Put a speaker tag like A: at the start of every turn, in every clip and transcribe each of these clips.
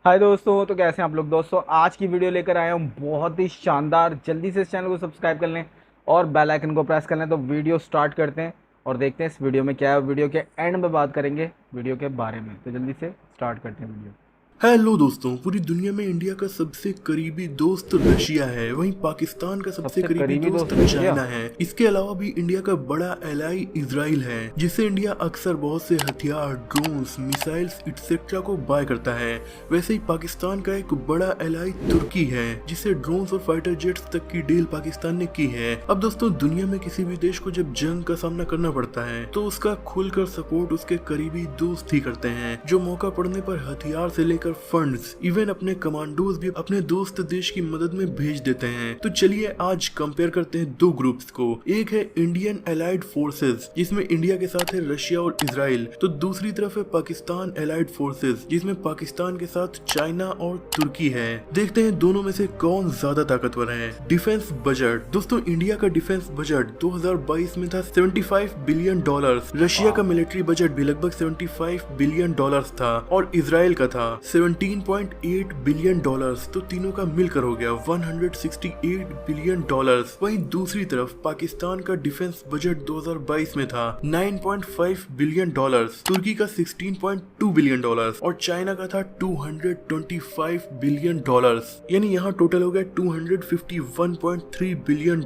A: हाय दोस्तों, तो कैसे हैं आप लोग। दोस्तों आज की वीडियो लेकर आया हूँ बहुत ही शानदार। जल्दी से इस चैनल को सब्सक्राइब कर लें और बेल आइकन को प्रेस कर लें। तो वीडियो स्टार्ट करते हैं और देखते हैं इस वीडियो में क्या है। वीडियो के एंड में बात करेंगे वीडियो के बारे में। तो जल्दी से स्टार्ट करते हैं वीडियो।
B: हेलो दोस्तों, पूरी दुनिया में इंडिया का सबसे करीबी दोस्त रशिया है। वहीं पाकिस्तान का सबसे
A: सबसे
B: करीबी
A: करीबी
B: दोस्त
A: दोस्त रशिया।
B: चाइना है। इसके अलावा भी इंडिया का बड़ा एलाई इजराइल है, जिससे इंडिया अक्सर बहुत से हथियार, ड्रोन्स, मिसाइल्स एक्सेट्रा को बाय करता है। वैसे ही पाकिस्तान का एक बड़ा एलाई तुर्की है, जिससे ड्रोन्स और फाइटर जेट्स तक की डील पाकिस्तान ने की है। अब दोस्तों, दुनिया में किसी भी देश को जब जंग का सामना करना पड़ता है तो उसका खुलकर सपोर्ट उसके करीबी दोस्त ही करते हैं, जो मौका पड़ने पर हथियार से लेकर फंड्स, इवन अपने कमांडोज भी अपने दोस्त देश की मदद में भेज देते हैं। तो चलिए आज कंपेयर करते हैं दो ग्रुप्स को। एक है इंडियन एलाइड फोर्सेस, जिसमें इंडिया के साथ है रशिया और इजराइल। तो दूसरी तरफ है पाकिस्तान एलाइड फोर्सेस, जिसमें पाकिस्तान के साथ चाइना और तुर्की है। देखते हैं दोनों में से कौन ज्यादा ताकतवर है। Defence budget. दोस्तों, इंडिया का डिफेंस बजट 2022 में था $75 बिलियन। रशिया का मिलिट्री बजट भी लगभग $75 बिलियन था और इजराइल का था $17.8 बिलियन। तो तीनों का मिलकर हो गया $168 बिलियन। वहीं दूसरी तरफ पाकिस्तान का डिफेंस बजट 2022 में था $9.5 बिलियन, तुर्की का $16.2 बिलियन और चाइना का था $225 बिलियन। यानी यहाँ टोटल हो गया $251.3 बिलियन।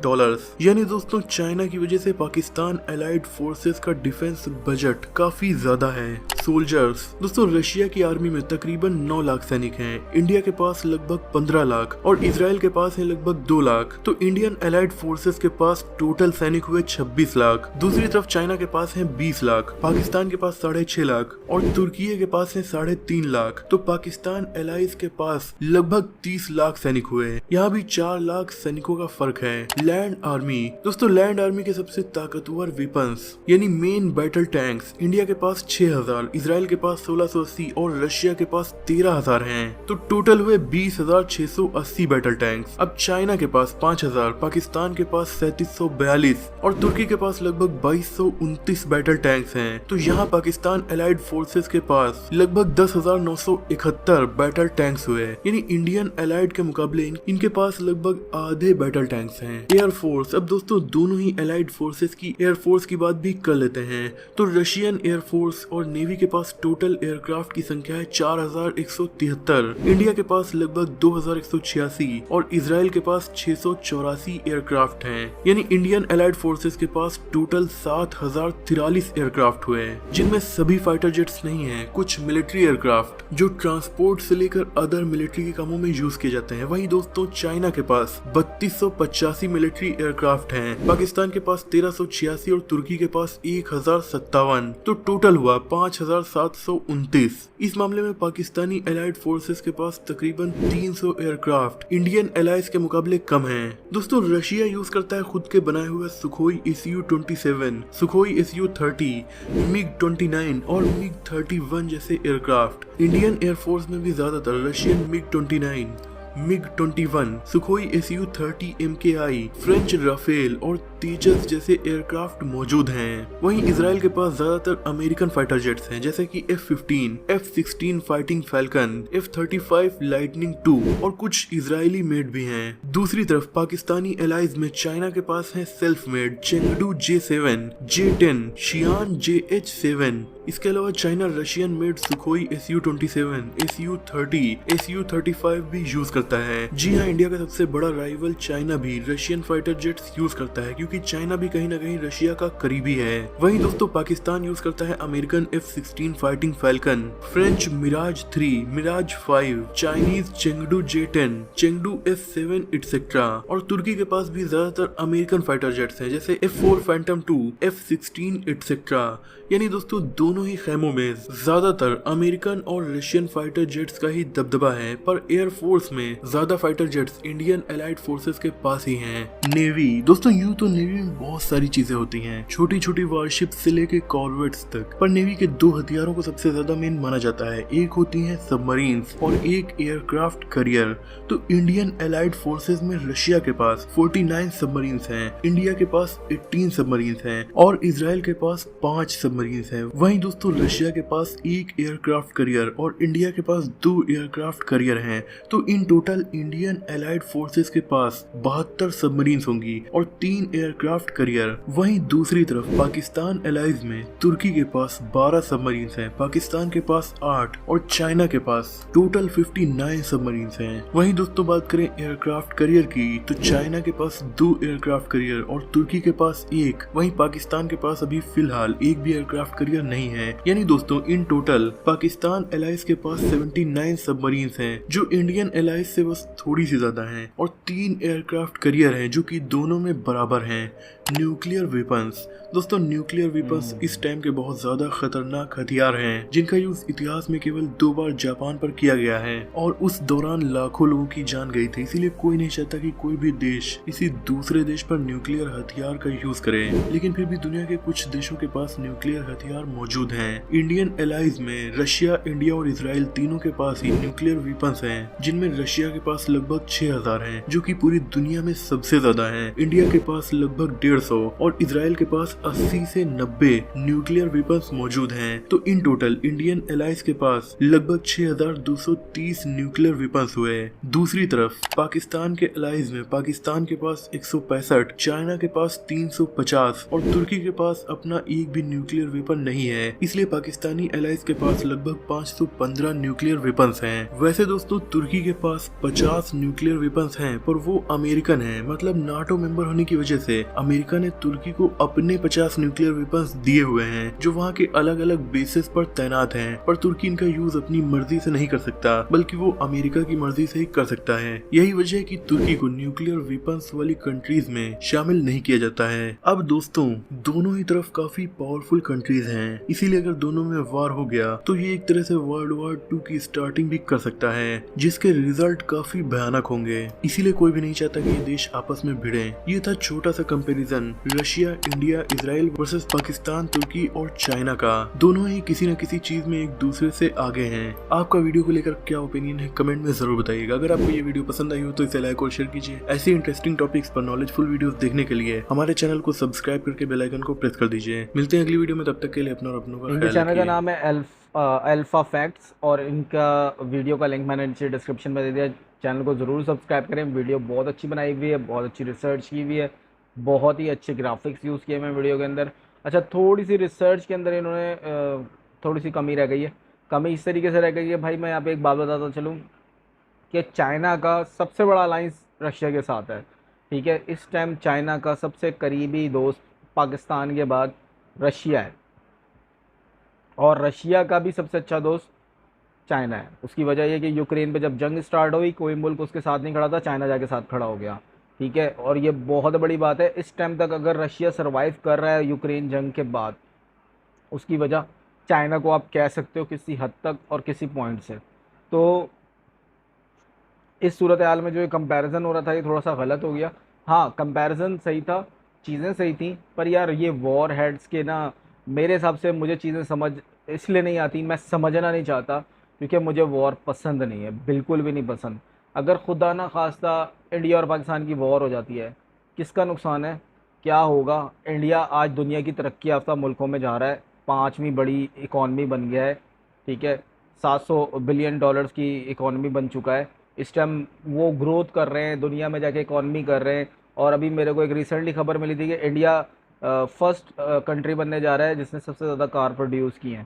B: यानी दोस्तों, चाइना की वजह से पाकिस्तान एलाइड फोर्सेस का डिफेंस बजट काफी ज्यादा है। सोल्जर्स। दोस्तों, रशिया की आर्मी में तकरीबन 9 लाख सैनिक हैं, इंडिया के पास लगभग 15 लाख और इजराइल के पास है लगभग 2 लाख। तो इंडियन एलाइड फोर्सेस के पास टोटल सैनिक हुए 26 लाख। दूसरी तरफ चाइना के पास है 20 लाख, पाकिस्तान के पास 6.5 लाख और तुर्की के पास है 3.5 लाख। तो पाकिस्तान एलाइज के पास लगभग 30 लाख सैनिक हुए। यहाँ भी 4 लाख सैनिकों का फर्क है। Land army. दोस्तों, लैंड आर्मी के सबसे ताकतवर वेपन्स यानी मेन बैटल टैंक्स, इंडिया के पास 6000, इजराइल के पास 1680 और रशिया के पास 13,000 हैं। तो टोटल हुए 20,680 बैटल टैंक्स। अब चाइना के पास 5000, पाकिस्तान के पास 3742 और तुर्की के पास लगभग 2229 बैटल टैंक्स हैं। तो यहाँ पाकिस्तान एलाइड फोर्सेस के पास लगभग 10,971 बैटल टैंक्स हुए। यानी इंडियन एलाइड के मुकाबले इनके पास लगभग आधे बैटल टैंक्स हैं। एयरफोर्स। अब दोस्तों, दोनों ही एलाइड फोर्सेस की एयरफोर्स की बात भी कर लेते हैं। तो रशियन एयरफोर्स और नेवी के पास टोटल एयरक्राफ्ट की संख्या है 4173, इंडिया के पास लगभग 2186 और इजराइल के पास 684 एयरक्राफ्ट हैं। यानी इंडियन एलाइड फोर्सेस के पास टोटल 7043 एयरक्राफ्ट हुए, जिनमें सभी फाइटर जेट्स नहीं हैं, कुछ मिलिट्री एयरक्राफ्ट जो ट्रांसपोर्ट से लेकर अदर मिलिट्री के कामों में यूज किए जाते हैं। वहीं दोस्तों, चाइना के पास 3285 मिलिट्री एयरक्राफ्ट हैं, पाकिस्तान के पास 1386 और तुर्की के पास 1057। तो टोटल हुआ 5729। इस मामले में पाकिस्तानी एलाइड फोर्सेस के पास तकरीबन 300 एयरक्राफ्ट इंडियन एलाइज के मुकाबले कम हैं। दोस्तों, रशिया यूज करता है खुद के बनाए हुए Sukhoi Su-27, Sukhoi Su-30, MiG-29 और MiG-31 जैसे एयरक्राफ्ट। इंडियन एयरफोर्स में भी ज्यादातर Russian MiG-29, MiG-21, Sukhoi Su-30 MKI, French Rafale और तेजस जैसे एयरक्राफ्ट मौजूद हैं। वहीं इजराइल के पास ज्यादातर अमेरिकन फाइटर जेट्स हैं, जैसे कि F-15, F-16 fighting falcon, F-35 lightning II और कुछ इजरायली मेड भी हैं। दूसरी तरफ पाकिस्तानी एलाइज में चाइना के पास है self made Chengdu J7, J10, शियान JH7। इसके अलावा China Russian made Sukhoi Su-27, Su-30, Su-35 भी यूज करता है। जी हाँ, इंडिया का सबसे बड़ा राइवल चाइना भी रशियन फाइटर जेट्स यूज करता है, क्योंकि चाइना भी कहीं ना कहीं रशिया का करीबी है। वहीं दोस्तों, पाकिस्तान यूज करता है American F-16 fighting falcon, French Mirage 3, Mirage 5, Chinese Chengdu J10, Chengdu S7 etcetera और तुर्की के पास भी ज्यादातर अमेरिकन फाइटर जेट्स हैं, जैसे F4 फैंटम 2, F-16 एक्सेट्रा। यानी दोस्तों, दोनों ही खेमों में ज्यादातर अमेरिकन और रशियन फाइटर जेट्स का ही दबदबा है, पर एयरफोर्स में ज्यादा fighter jets Indian allied forces के पास ही हैं। नेवी। दोस्तों, यूं तो नेवी में बहुत सारी चीजें होती हैं, छोटी छोटी वारशिप से लेके कॉर्वेट्स तक, पर नेवी के दो हथियारों को सबसे ज्यादा मेन माना जाता है। एक होती है सबमरीन्स और एक एयरक्राफ्ट करियर। तो इंडियन एलाइड फोर्सेस में रशिया के पास 49 सबमरीन्स हैं, इंडिया के पास 18 सबमरीन्स हैं और इजराइल के पास 5 सबमरीन्स हैं। वहीं दोस्तों रशिया के पास एक एयरक्राफ्ट करियर और इंडिया के पास 2 एयरक्राफ्ट करियर हैं। तो in total Indian allied forces के पास 72 सबमरीन्स होंगी और 3 एयरक्राफ्ट करियर। वहीं दूसरी तरफ पाकिस्तान एलाइज में तुर्की के पास 12 सबमरीन्स हैं, पाकिस्तान के पास 8 और चाइना के पास टोटल 59 सबमरीन्स हैं। वहीं दोस्तों बात करें एयरक्राफ्ट करियर की, तो चाइना के पास 2 एयरक्राफ्ट करियर और तुर्की के पास 1। वहीं पाकिस्तान के पास अभी फिलहाल एक भी एयरक्राफ्ट करियर नहीं है। यानी दोस्तों इन टोटल पाकिस्तान एलाइज के पास 79 सबमरीन्स हैं, जो इंडियन एलाइज से बस थोड़ी सी ज्यादा हैं, और 3 एयरक्राफ्ट करियर हैं जो कि दोनों में बराबर हैं। न्यूक्लियर वेपन्स, दोस्तों न्यूक्लियर वेपन्स इस टाइम के बहुत ज्यादा खतरनाक हथियार हैं, जिनका यूज इतिहास में केवल 2 बार जापान पर किया गया है और उस दौरान लाखों लोगों की जान गई थी। इसीलिए कोई नहीं चाहता कि कोई भी देश किसी दूसरे देश पर न्यूक्लियर हथियार का यूज करे, लेकिन फिर भी दुनिया के कुछ देशों के पास न्यूक्लियर हथियार मौजूद हैं। इंडियन एलाइज में रशिया, इंडिया और इसराइल तीनों के पास ही न्यूक्लियर वेपन्स हैं, जिनमें रशिया के पास लगभग 6000 हैं, जो कि पूरी दुनिया में सबसे ज्यादा हैं। इंडिया के पास लगभग 150 और इसराइल के पास 80 से 90 न्यूक्लियर वेपन्स मौजूद हैं। तो इन टोटल इंडियन एलाइज के पास लगभग 6230 न्यूक्लियर वेपन्स हुए। दूसरी तरफ पाकिस्तान के एलाइज में पाकिस्तान के पास 165, चाइना के पास 350 और तुर्की के पास अपना एक भी न्यूक्लियर वेपन नहीं है। इसलिए पाकिस्तानी एलाइज के पास लगभग 515 न्यूक्लियर वेपन्स हैं। वैसे दोस्तों तुर्की के पास 50 न्यूक्लियर वेपन्स हैं, पर वो अमेरिकन है, मतलब नाटो मेंबर होने की वजह से अमेरिका ने तुर्की को अपने 50 न्यूक्लियर वेपन्स दिए हुए हैं, जो वहाँ के अलग अलग बेसिस पर तैनात हैं। पर तुर्की इनका यूज अपनी मर्जी से नहीं कर सकता, बल्कि वो अमेरिका की मर्जी से ही कर सकता है। यही वजह है कि तुर्की को न्यूक्लियर वेपन्स वाली कंट्रीज में शामिल नहीं किया जाता है। अब दोस्तों दोनों ही तरफ काफी पावरफुल कंट्रीज हैं, इसीलिए अगर दोनों में वार हो गया तो ये एक तरह से वर्ल्ड वॉर 2 की स्टार्टिंग भी कर सकता है, जिसके रिजल्ट काफी भयानक होंगे। इसीलिए कोई भी नहीं चाहता कि ये देश आपस में भिड़े। ये था छोटा सा comparison Russia, India, Israel versus Pakistan, तुर्की और चाइना का। दोनों ही किसी न किसी चीज में एक दूसरे से आगे हैं। आपका वीडियो को लेकर क्या ओपिनियन है कमेंट में जरूर बताइएगा। अगर आपको ये वीडियो पसंद आई हो तो इसे लाइक और शेयर कीजिए। ऐसी इंटरेस्टिंग टॉपिक्स पर नॉलेजफुल वीडियोस देखने के लिए हमारे चैनल को सब्सक्राइब करके बेल आइकन को प्रेस कर दीजिए। मिलते हैं अगली वीडियो में, तब तक के लिए अपना और अपनों का ख्याल
A: चैनल का
B: रखिए।
A: नाम है अल्फा फैक्ट्स और इनका वीडियो का लिंक मैंने नीचे डिस्क्रिप्शन में दे दिया। चैनल को ज़रूर सब्सक्राइब करें। वीडियो बहुत अच्छी बनाई हुई है, बहुत अच्छी रिसर्च की हुई है, बहुत ही अच्छे ग्राफिक्स यूज़ किए हैं वीडियो के अंदर। अच्छा, थोड़ी सी रिसर्च के अंदर इन्होंने थोड़ी सी कमी रह गई है। कमी इस तरीके से रह गई है भाई, मैं यहाँ पे एक बात बताता चलूँ कि चाइना का सबसे बड़ा अलाइंस रशिया के साथ है। ठीक है, इस टाइम चाइना का सबसे करीबी दोस्त पाकिस्तान के बाद रशिया है, और रशिया का भी सबसे अच्छा दोस्त चाइना है। उसकी वजह यह कि यूक्रेन पे जब जंग स्टार्ट हुई कोई मुल्क उसके साथ नहीं खड़ा था, चाइना जाके साथ खड़ा हो गया। ठीक है, और ये बहुत बड़ी बात है। इस टाइम तक अगर रशिया सरवाइव कर रहा है यूक्रेन जंग के बाद, उसकी वजह चाइना को आप कह सकते हो किसी हद तक और किसी पॉइंट से। तो इस सूरत हाल में जो ये कंपैरिजन हो रहा था ये थोड़ा सा गलत हो गया। हाँ, कंपैरिजन सही था, चीज़ें सही थी, पर यार ये वॉर हेड्स के ना, मेरे हिसाब से मुझे चीज़ें समझ इसलिए नहीं आती, मैं समझना नहीं चाहता क्योंकि मुझे वॉर पसंद नहीं है, बिल्कुल भी नहीं पसंद। अगर खुदा ना खास्ता इंडिया और पाकिस्तान की वॉर हो जाती है, किसका नुकसान है, क्या होगा? इंडिया आज दुनिया की तरक्की याफ्ता मुल्कों में जा रहा है, 5वीं बड़ी इकॉनमी बन गया है। ठीक है, 700 बिलियन डॉलर्स की इकॉनमी बन चुका है इस टाइम। वो ग्रोथ कर रहे हैं, दुनिया में जाके इकॉनमी कर रहे हैं। और अभी मेरे को एक रिसेंटली खबर मिली थी कि इंडिया फर्स्ट कंट्री बनने जा रहा है जिसने सबसे ज़्यादा कार प्रोड्यूस की हैं।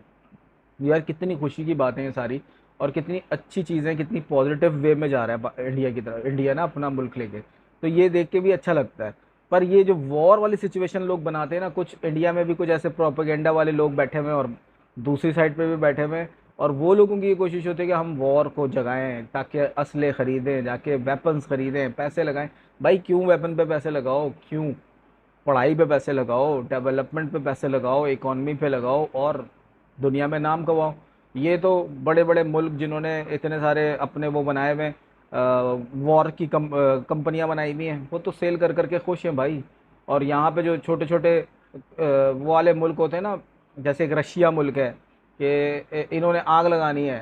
A: यार कितनी खुशी की बातें हैं सारी, और कितनी अच्छी चीज़ें, कितनी पॉजिटिव वे में जा रहा है इंडिया की तरफ, इंडिया ना अपना मुल्क लेके। तो ये देख के भी अच्छा लगता है। पर ये जो वॉर वाली सिचुएशन लोग बनाते हैं ना, कुछ इंडिया में भी कुछ ऐसे प्रोपेगेंडा वाले लोग बैठे हुए हैं और दूसरी साइड पे भी बैठे हुए हैं, और वो लोगों की ये कोशिश होती है कि हम वॉर को जगाएं ताकि असले ख़रीदें, जाके वेपन्स ख़रीदें, पैसे लगाएं। भाई क्यों वेपन पे पैसे लगाओ? क्यों? पढ़ाई पे पैसे लगाओ, डेवलपमेंट पे पैसे लगाओ, इकॉनमी पे लगाओ और दुनिया में नाम कमाओ। ये तो बड़े बड़े मुल्क जिन्होंने इतने सारे अपने वो बनाए हुए वॉर की कंपनियां बनाई हुई हैं, वो तो सेल कर करके खुश हैं भाई। और यहाँ पे जो छोटे छोटे वो वाले मुल्क होते हैं ना, जैसे एक रशिया मुल्क है कि इन्होंने आग लगानी है,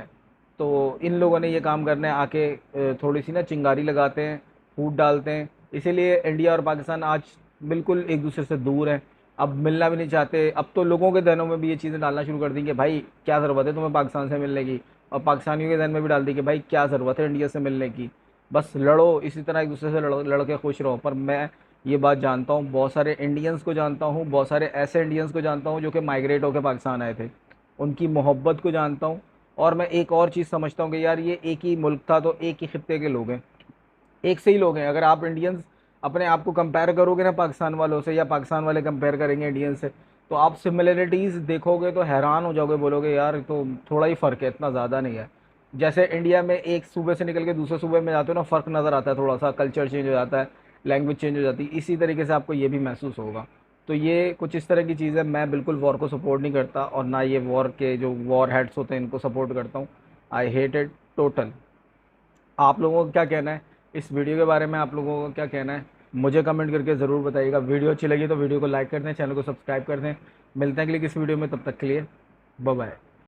A: तो इन लोगों ने ये काम करना है, आके थोड़ी सी ना चिंगारी लगाते हैं, फूट डालते हैं। इसीलिए इंडिया और पाकिस्तान आज बिल्कुल एक दूसरे से दूर हैं, अब मिलना भी नहीं चाहते। अब तो लोगों के जहनों में भी ये चीज़ें डालना शुरू कर दी कि भाई क्या ज़रूरत है तुम्हें पाकिस्तान से मिलने की, और पाकिस्तानियों के जहन में भी डाल दी कि भाई क्या ज़रूरत है इंडिया से मिलने की, बस लड़ो इसी तरह एक दूसरे से लड़ के खुश रहो। पर मैं ये बात जानता हूँ, बहुत सारे इंडियंस को जानता हूँ, बहुत सारे ऐसे इंडियंस को जानता हूँ जो कि माइग्रेट होकर पाकिस्तान आए थे, उनकी मोहब्बत को जानता हूँ। और मैं एक और चीज़ समझता हूँ कि यार ये एक ही मुल्क था तो एक ही खित्ते के लोग हैं, एक से ही लोग हैं। अगर आप इंडियंस अपने आप को कंपेयर करोगे ना पाकिस्तान वालों से, या पाकिस्तान वाले कंपेयर करेंगे इंडियन से, तो आप सिमिलरिटीज़ देखोगे तो हैरान हो जाओगे, बोलोगे यार तो थोड़ा ही फ़र्क है, इतना ज़्यादा नहीं है। जैसे इंडिया में एक सूबे से निकल के दूसरे सूबे में जाते हो ना, फ़र्क नज़र आता है, थोड़ा सा कल्चर चेंज हो जाता है, लैंग्वेज चेंज हो जाती है, इसी तरीके से आपको ये भी महसूस होगा। तो ये कुछ इस तरह की चीज़ है। मैं बिल्कुल वॉर को सपोर्ट नहीं करता, और ना ये वॉर के जो वॉर हेड्स होते हैं इनको सपोर्ट करता हूँ। I hate it total. आप लोगों का क्या कहना है इस वीडियो के बारे में? आप लोगों का क्या कहना है मुझे कमेंट करके ज़रूर बताइएगा। वीडियो अच्छी लगी तो वीडियो को लाइक कर दें, चैनल को सब्सक्राइब कर दें। मिलते हैं अगली किस वीडियो में, तब तक के लिए बाय बाय।